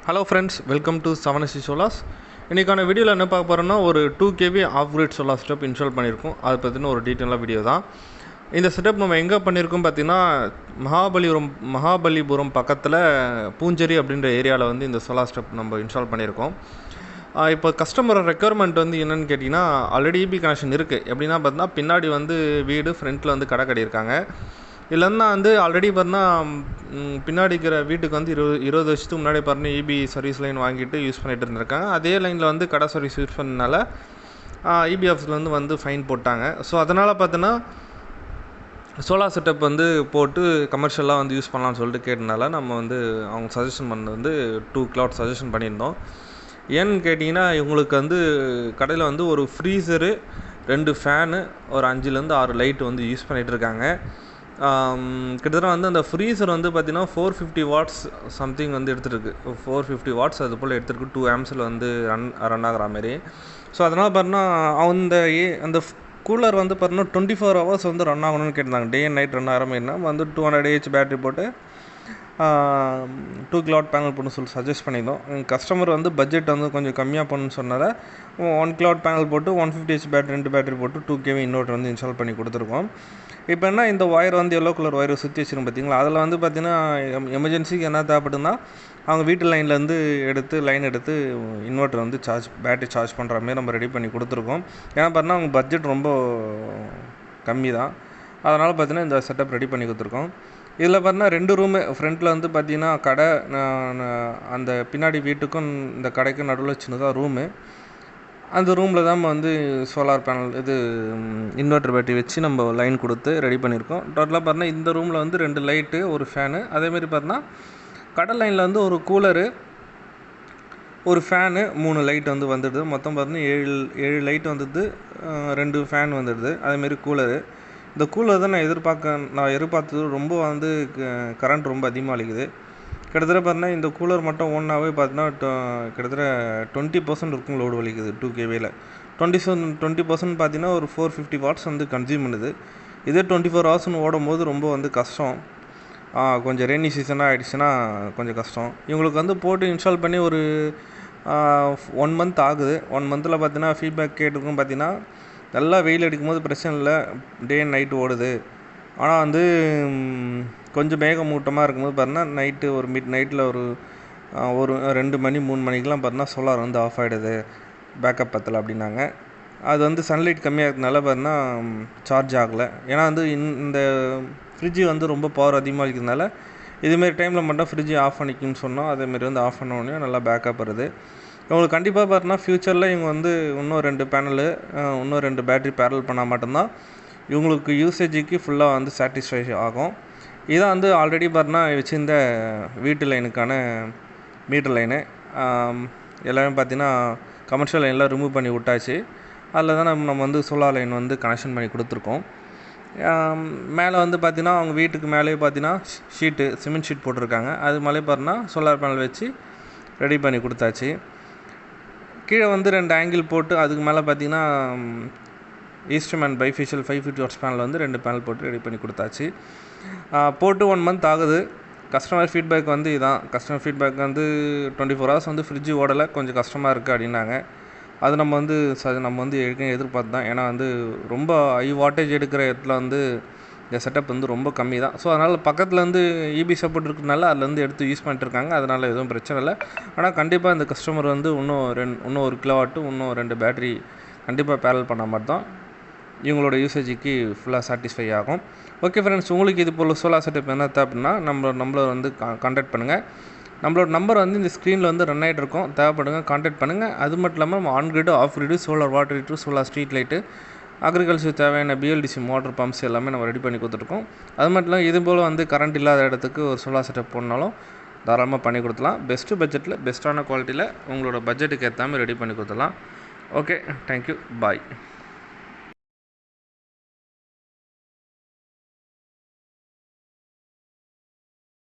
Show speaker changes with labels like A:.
A: Hello friends, welcome to 7SC Solarz. இன்றைக்கான வீடியோவில் என்ன பார்க்க போகிறோன்னா, ஒரு 2 kV of grid solar setup install பண்ணியிருக்கோம். அதை பற்றின ஒரு டீட்டெயிலாக வீடியோ தான். இந்த செட்டப் நம்ம எங்கே பண்ணியிருக்கோம் பார்த்தீங்கன்னா, மகாபலிபுரம் பக்கத்தில் பூஞ்சேரி அப்படின்ற ஏரியாவில் வந்து இந்த சோலார் செட்டப் நம்ம இன்ஸ்டால் பண்ணியிருக்கோம். இப்போ கஸ்டமரோட ரெக்குயர்மெண்ட் வந்து என்னென்னு கேட்டிங்கன்னா, ஆல்ரெடி இபி கனெக்ஷன் இருக்குது. எப்படின்னா பார்த்தீங்கன்னா, பின்னாடி வந்து வீடு, ஃப்ரண்ட்டில் வந்து கடை கட்டியிருக்காங்க. இல்லைன்னா வந்து ஆல்ரெடி பார்த்தீங்கன்னா பின்னாடி இருக்கிற வீட்டுக்கு வந்து 20 வருஷத்துக்கு முன்னாடி பார்த்தீங்கன்னா இபி சர்வீஸ் லைன் வாங்கிட்டு யூஸ் பண்ணிகிட்டு இருந்திருக்காங்க. அதே லைனில் வந்து கடை சர்வீஸ் யூஸ் பண்ணனால இபி ஆஃபீஸில் வந்து ஃபைன் போட்டாங்க. ஸோ அதனால் பார்த்தீங்கன்னா சோலார் செட்டப் வந்து போட்டு கமர்ஷியலாக வந்து யூஸ் பண்ணலான்னு சொல்லிட்டு கேட்டனால நம்ம வந்து அவங்க சஜஷன் பண்ணது வந்து 2 kW சஜஷன் பண்ணியிருந்தோம். ஏன்னு கேட்டிங்கன்னா, இவங்களுக்கு வந்து கடையில் வந்து ஒரு ஃப்ரீசரு, 2 ஃபேனு, ஒரு 5லேருந்து 6 லைட்டு வந்து யூஸ் பண்ணிகிட்டு இருக்காங்க. கிட்டத்தட்ட வந்து அந்த ஃப்ரீசர் வந்து பார்த்திங்கன்னா 450 வாட்ஸ் சம்திங் வந்து எடுத்துருக்கு. 450 வாட்ஸ் அது போல் எடுத்துருக்கு. 2 ஆம்ஸில் வந்து ரன் ஆகிற மாரி. ஸோ அதனால் பார்த்தீங்கன்னா அந்த கூலர் வந்து பார்த்தீங்கன்னா 24 hours வந்து ரன் ஆகணும்னு கேட்டிருந்தாங்க. டே அண்ட் நைட் ரன் ஆகிற மாதிரினா வந்து 200 Ah பேட்டரி போட்டு 2 kW பேனல் போட்டு சொல்லி சஜஸ்ட் பண்ணியிருந்தோம். கஸ்டமர் வந்து பட்ஜெட் வந்து கொஞ்சம் கம்மியாக பண்ணணும்னு சொன்னால 1 kW பேனல் போட்டு 150 Ah பேட்டரி 2 பேட்டரி போட்டு 2 kV இன்வெர்ட்டர் வந்து இன்ஸ்டால் பண்ணி கொடுத்துருக்கோம். இப்போ என்ன, இந்த ஒயர் வந்து எல்லோ கலர் ஒயர் சுற்றி வச்சுருக்கோம் பார்த்தீங்களா, அதில் வந்து பார்த்திங்கன்னா எமர்ஜென்சிக்கு என்ன தேவைப்படுதுன்னா, அவங்க வீட்டு லைன்லேருந்து லைன் எடுத்து இன்வெர்ட்டர் வந்து பேட்டரி சார்ஜ் பண்ணுற மாதிரி நம்ம ரெடி பண்ணி கொடுத்துருக்கோம். ஏன்னா பார்த்தீங்கன்னா அவங்க பட்ஜெட் ரொம்ப கம்மி தான். அதனால் பார்த்தீங்கன்னா இந்த செட்டப் ரெடி பண்ணி கொடுத்துருக்கோம். இதில் பார்த்தீங்கன்னா 2 ரூமு, ஃப்ரண்ட்டில் வந்து பார்த்திங்கன்னா கடை, அந்த பின்னாடி வீட்டுக்கும் இந்த கடைக்கும் நடுவில் சின்னதாக ரூமு. அந்த ரூமில் தான் நம்ம வந்து சோலார் பேனல் இன்வெர்ட்டர் பேட்டரி வச்சு நம்ம லைன் கொடுத்து ரெடி பண்ணியிருக்கோம். டோட்டலாக பார்த்தீங்கன்னா இந்த ரூமில் வந்து 2 லைட்டு, ஒரு ஃபேனு, அதேமாதிரி பார்த்தீங்கன்னா கடை லைனில் வந்து ஒரு கூலரு, ஒரு ஃபேனு, 3 லைட் வந்து வந்துடுது. மொத்தம் பார்த்தீங்கன்னா 7 லைட் வந்துடுது, 2 ஃபேன் வந்துடுது, அதேமாரி கூலரு. இந்த கூலர் தான் நான் எதிர்பார்த்தது. ரொம்ப வந்து கரண்ட் ரொம்ப அதிகமாக அளிக்குது. கிட்டத்தட்ட பார்த்தீங்கன்னா இந்த கூலர் மட்டும் ஒன்றாவே பார்த்தீங்கன்னா கிட்டத்தட்ட 20% இருக்கும் லோடு வலிக்குது 2 kVயில். 20% பார்த்தீங்கன்னா ஒரு 450 வாட்ஸ் வந்து கன்சியூம் பண்ணுது. இதே 24 hours ஓடும் போது ரொம்ப வந்து கஷ்டம். கொஞ்சம் ரெய்னி சீசனாக ஆகிடுச்சுன்னா கொஞ்சம் கஷ்டம். இவங்களுக்கு வந்து போட்டு இன்ஸ்டால் பண்ணி ஒரு 1 month ஆகுது. 1 monthத்தில் பார்த்தீங்கன்னா ஃபீட்பேக் கேட்டுருக்கும். பார்த்தீங்கன்னா நல்லா வெயில் அடிக்கும்போது பிரச்சனை இல்லை, டே அண்ட் நைட் ஓடுது. ஆனால் வந்து கொஞ்சம் மேகமூட்டமாக இருக்கும்போது பார்த்தீங்கன்னா நைட்டு ஒரு மிட் நைட்டில் ஒரு 2 மணி 3 மணிக்கெலாம் பார்த்தீங்கன்னா சோலார் வந்து ஆஃப் ஆகிடுது, பேக்கப் பத்தலை அப்படின்னாங்க. அது வந்து சன்லைட் கம்மியாக இருக்கிறதுனால பார்த்தீங்கன்னா சார்ஜ் ஆகலை. ஏன்னா வந்து இந்த ஃப்ரிட்ஜு வந்து ரொம்ப பவர் அதிகமாக இருக்கிறதுனால இதுமாரி டைமில் மட்டும் ஃப்ரிட்ஜு ஆஃப் பண்ணிக்குன்னு சொன்னோம். அதேமாரி வந்து ஆஃப் பண்ண உடனே நல்லா பேக்கப் வருது. இவங்களுக்கு கண்டிப்பாக பார்த்தீங்கன்னா ஃப்யூச்சரில் இவங்க வந்து இன்னும் 2 பேனலு, இன்னும் 2 பேட்டரி பேரல் பண்ணால் மட்டும்தான் இவங்களுக்கு யூசேஜுக்கு ஃபுல்லாக வந்து சாட்டிஸ்ஃபை ஆகும். இதான் வந்து ஆல்ரெடி பார்த்தீங்கன்னா வச்சுருந்த வீட்டு லைனுக்கான மீட்டர் லைனு. எல்லாமே பார்த்திங்கன்னா கமர்ஷியல் லைன்லாம் ரிமூவ் பண்ணி விட்டாச்சு. அதில் தான் நம்ம வந்து சோலார் லைன் வந்து கனெக்ஷன் பண்ணி கொடுத்துருக்கோம். மேலே வந்து பார்த்திங்கன்னா அவங்க வீட்டுக்கு மேலேயே பார்த்திங்கன்னா சிமெண்ட் ஷீட் போட்டிருக்காங்க. அது மேலே பார்த்தீங்கன்னா சோலார் பேனல் வச்சு ரெடி பண்ணி கொடுத்தாச்சு. கீழே வந்து 2 ஆங்கிள் போட்டு அதுக்கு மேலே பார்த்திங்கன்னா ஈஸ்ட்மேன் பைஃபேஷியல் 550 வாட்ஸ் பேனல் வந்து 2 பேனல் போட்டு ரெடி பண்ணி கொடுத்தாச்சு. போட்டு 1 month ஆகுது. கஸ்டமர் ஃபீட்பேக் வந்து இதான். கஸ்டமர் ஃபீட்பேக் வந்து 24 hours வந்து ஃப்ரிட்ஜு ஓடலை, கொஞ்சம் கஷ்டமாக இருக்குது அப்படின்னாங்க. அது நம்ம வந்து ஏற்கனவே எதிர்பார்த்து தான். ஏன்னா வந்து ரொம்ப ஹை வாட்டேஜ் எடுக்கிற இடத்துல வந்து இந்த செட்டப் வந்து ரொம்ப கம்மி தான். ஸோ அதனால் பக்கத்தில் வந்து இபி சப்போர்ட் இருக்கிறதுனால அதுலேருந்து எடுத்து யூஸ் பண்ணிட்டுருக்காங்க. அதனால் எதுவும் பிரச்சனை இல்லை. ஆனால் கண்டிப்பாக இந்த கஸ்டமர் வந்து இன்னும் 1 kW, இன்னும் 2 பேட்டரி கண்டிப்பாக பேரல் பண்ண மாதிரி தான் இவங்களோட யூசேஜுக்கு ஃபுல்லாக சாட்டிஸ்ஃபை ஆகும். ஓகே ஃப்ரெண்ட்ஸ், உங்களுக்கு இது போல் சோலார் செட்டப் என்ன அப்படின்னா நம்மளை வந்து கான்டாக்ட் பண்ணுங்கள். நம்மளோட நம்பர் வந்து இந்த ஸ்க்ரீனில் வந்து ரன் ஆகிட்டு இருக்கும். தேவைப்படுங்க, கான்டாக்ட் பண்ணுங்கள். அது மட்டும் இல்லாமல் on grid, off grid, solar water heater, solar street light, agriculture தேவையான பிஎல்டிசி மோட்டர் பம்ப்ஸ் எல்லாமே நம்ம ரெடி பண்ணி கொடுத்துருக்கோம். அது மட்டும் இல்லாமல் இது போல் வந்து கரண்ட் இல்லாத இடத்துக்கு ஒரு சோலார் செட்டப் போடனாலும் தாராளமாக பண்ணி கொடுத்துலாம். பெஸ்ட்டு பட்ஜெட்டில், பெஸ்ட்டான குவாலிட்டியில் உங்களோட பட்ஜெட்டுக்கு ஏற்ற மாதிரி ரெடி பண்ணி கொடுத்துலாம். ஓகே, தேங்க்யூ, பாய்.